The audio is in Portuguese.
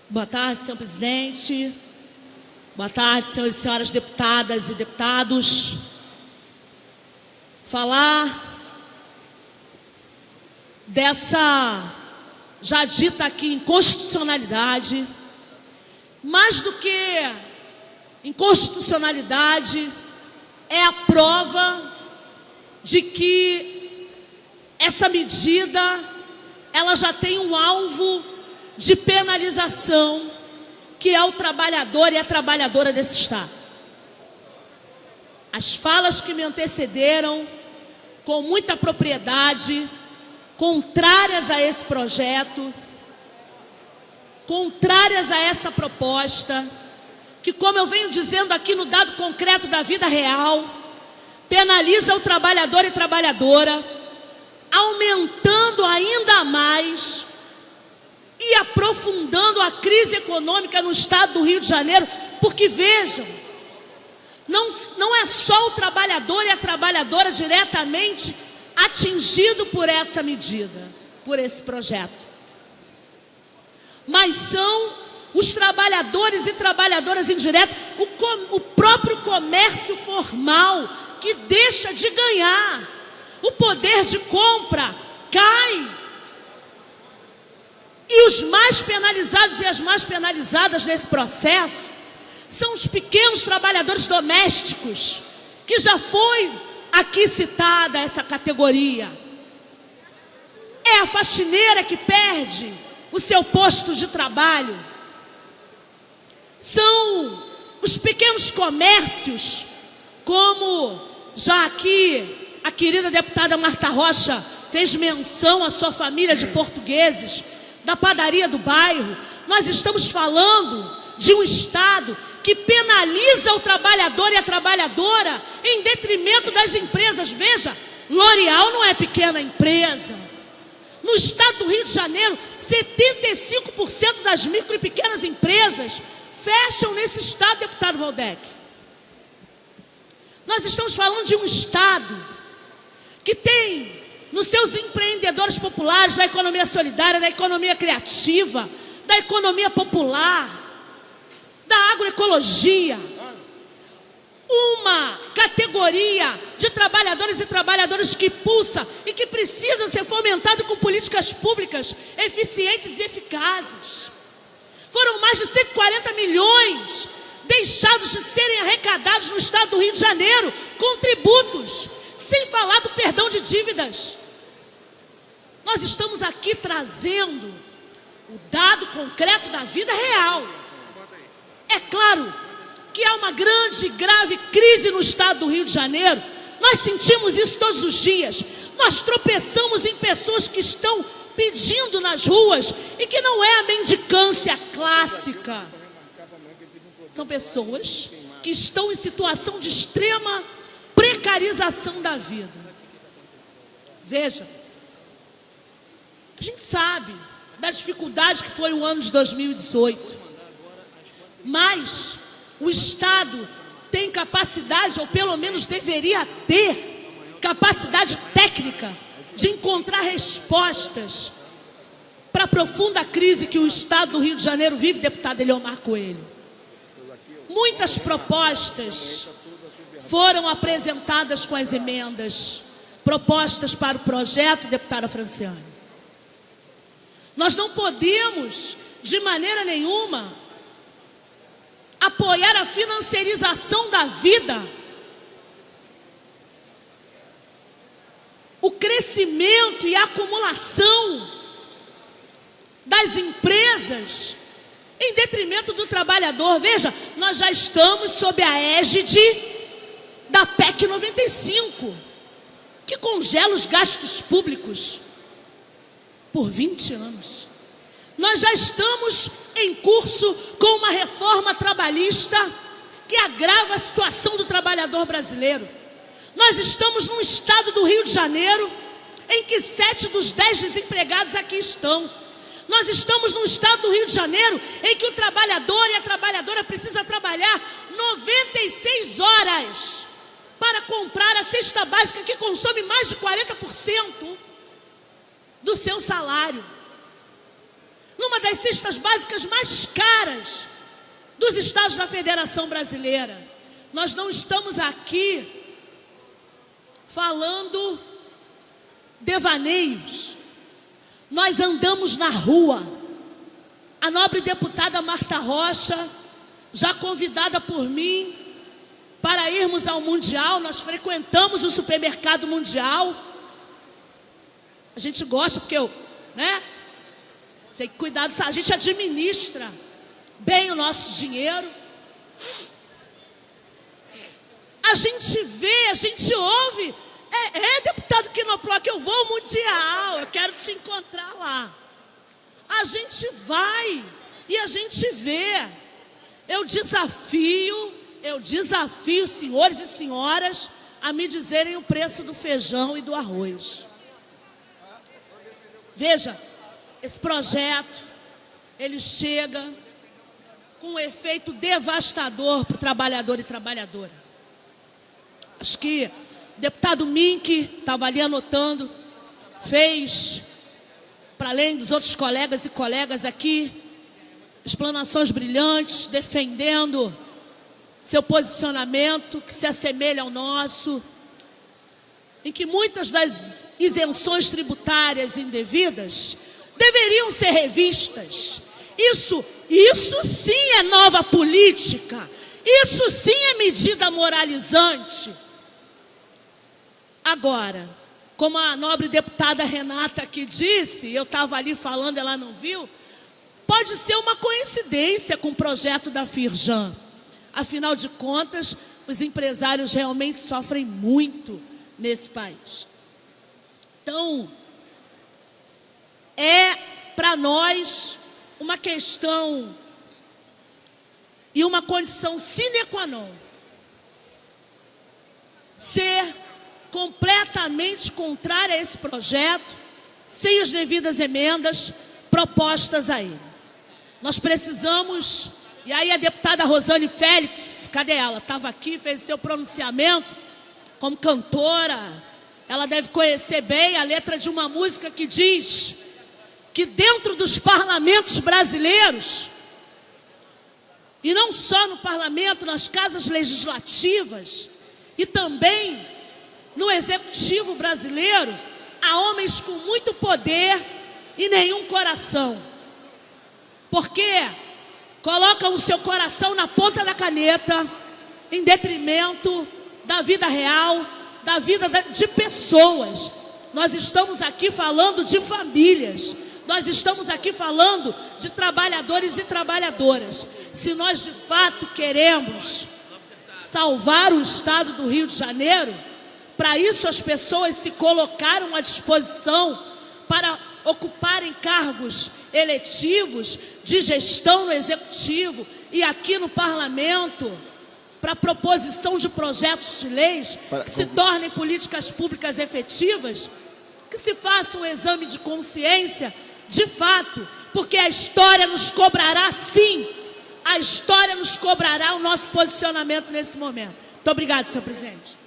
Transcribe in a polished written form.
Boa tarde, senhor presidente. Boa tarde, senhores e senhoras deputadas e deputados. Falar dessa já dita aqui inconstitucionalidade, mais do que inconstitucionalidade, é a prova de que essa medida ela já tem um alvo de penalização, que é o trabalhador e a trabalhadora desse Estado. As falas que me antecederam, com muita propriedade, contrárias a esse projeto, contrárias a essa proposta, que, como eu venho dizendo aqui no dado concreto da vida real, penaliza o trabalhador e trabalhadora, aumentando ainda mais e aprofundando a crise econômica no estado do Rio de Janeiro, porque vejam, não é só o trabalhador e a trabalhadora diretamente atingido por essa medida, por esse projeto, mas são os trabalhadores e trabalhadoras indiretos, o próprio comércio formal, que deixa de ganhar, o poder de compra cai. E os mais penalizados e as mais penalizadas nesse processo são os pequenos trabalhadores domésticos, que já foi aqui citada essa categoria. É a faxineira que perde o seu posto de trabalho. São os pequenos comércios, como já aqui a querida deputada Marta Rocha fez menção à sua família de portugueses, da padaria do bairro. Nós estamos falando de um Estado que penaliza o trabalhador e a trabalhadora em detrimento das empresas. Veja, L'Oréal não é pequena empresa. No estado do Rio de Janeiro, 75% das micro e pequenas empresas fecham nesse estado, deputado Valdec. Nós estamos falando de um Estado que tem nos seus empreendedores populares, da economia solidária, da economia criativa, da economia popular, da agroecologia, uma categoria de trabalhadores e trabalhadoras que pulsa e que precisa ser fomentado com políticas públicas eficientes e eficazes. Foram mais de 140 milhões deixados de serem arrecadados no estado do Rio de Janeiro com tributos, sem falar do perdão de dívidas. Nós estamos aqui trazendo o dado concreto da vida real. É claro que há uma grande e grave crise no estado do Rio de Janeiro. Nós sentimos isso todos os dias. Nós tropeçamos em pessoas que estão pedindo nas ruas e que não é a mendicância clássica. São pessoas que estão em situação de extrema precarização da vida. Veja, a gente sabe da dificuldade que foi o ano de 2018, mas o Estado tem capacidade, ou pelo menos deveria ter capacidade técnica de encontrar respostas para a profunda crise que o estado do Rio de Janeiro vive, deputado Eliomar Coelho. Muitas propostas foram apresentadas com as emendas, propostas para o projeto, deputada Franciane. Nós não podemos, de maneira nenhuma, apoiar a financiarização da vida, o crescimento e a acumulação das empresas em detrimento do trabalhador. Veja, nós já estamos sob a égide da PEC 95, que congela os gastos públicos por 20 anos. Nós já estamos em curso com uma reforma trabalhista que agrava a situação do trabalhador brasileiro. Nós estamos num estado do Rio de Janeiro em que 7 dos 10 desempregados aqui estão. Nós estamos num estado do Rio de Janeiro em que o trabalhador e a trabalhadora precisa trabalhar 96 horas para comprar a cesta básica, que consome mais de 40% do seu salário. numa das cestas básicas mais caras dos estados da Federação Brasileira. Nós não estamos aqui falando devaneios. Nós andamos na rua. A nobre deputada Marta Rocha, já convidada por mim para irmos ao Mundial, nós frequentamos o supermercado Mundial. A gente gosta porque tem que cuidar disso. A gente administra bem o nosso dinheiro. A gente vê, a gente ouve. Deputado Quinoploc, eu vou ao Mundial, eu quero te encontrar lá. A gente vai e a gente vê. Eu desafio senhores e senhoras a me dizerem o preço do feijão e do arroz. Veja, esse projeto, ele chega com um efeito devastador para o trabalhador e trabalhadora. Acho que o deputado Mink estava ali anotando, fez, para além dos outros colegas e colegas aqui, explanações brilhantes, defendendo seu posicionamento, que se assemelha ao nosso, em que muitas das isenções tributárias indevidas deveriam ser revistas. Isso sim é nova política, isso sim é medida moralizante. Agora, como a nobre deputada Renata aqui disse, eu estava ali falando, ela não viu, pode ser uma coincidência com o projeto da Firjan. Afinal de contas, os empresários realmente sofrem muito nesse país. Então, é para nós uma questão e uma condição sine qua non ser completamente contrária a esse projeto, sem as devidas emendas propostas a ele. Nós precisamos, e aí a deputada Rosane Félix, cadê ela? Estava aqui, fez seu pronunciamento como cantora. Ela deve conhecer bem a letra de uma música que diz que dentro dos parlamentos brasileiros, e não só no parlamento, nas casas legislativas, e também no executivo brasileiro, há homens com muito poder e nenhum coração. Porque colocam o seu coração na ponta da caneta, em detrimento da vida real, da vida de pessoas. Nós estamos aqui falando de famílias. Nós estamos aqui falando de trabalhadores e trabalhadoras. Se nós de fato queremos salvar o estado do Rio de Janeiro, para isso as pessoas se colocaram à disposição para ocuparem cargos eletivos de gestão no executivo e aqui no parlamento, para proposição de projetos de leis que se tornem políticas públicas efetivas, que se faça um exame de consciência, de fato, porque a história nos cobrará, sim, a história nos cobrará o nosso posicionamento nesse momento. Muito obrigado, senhor presidente.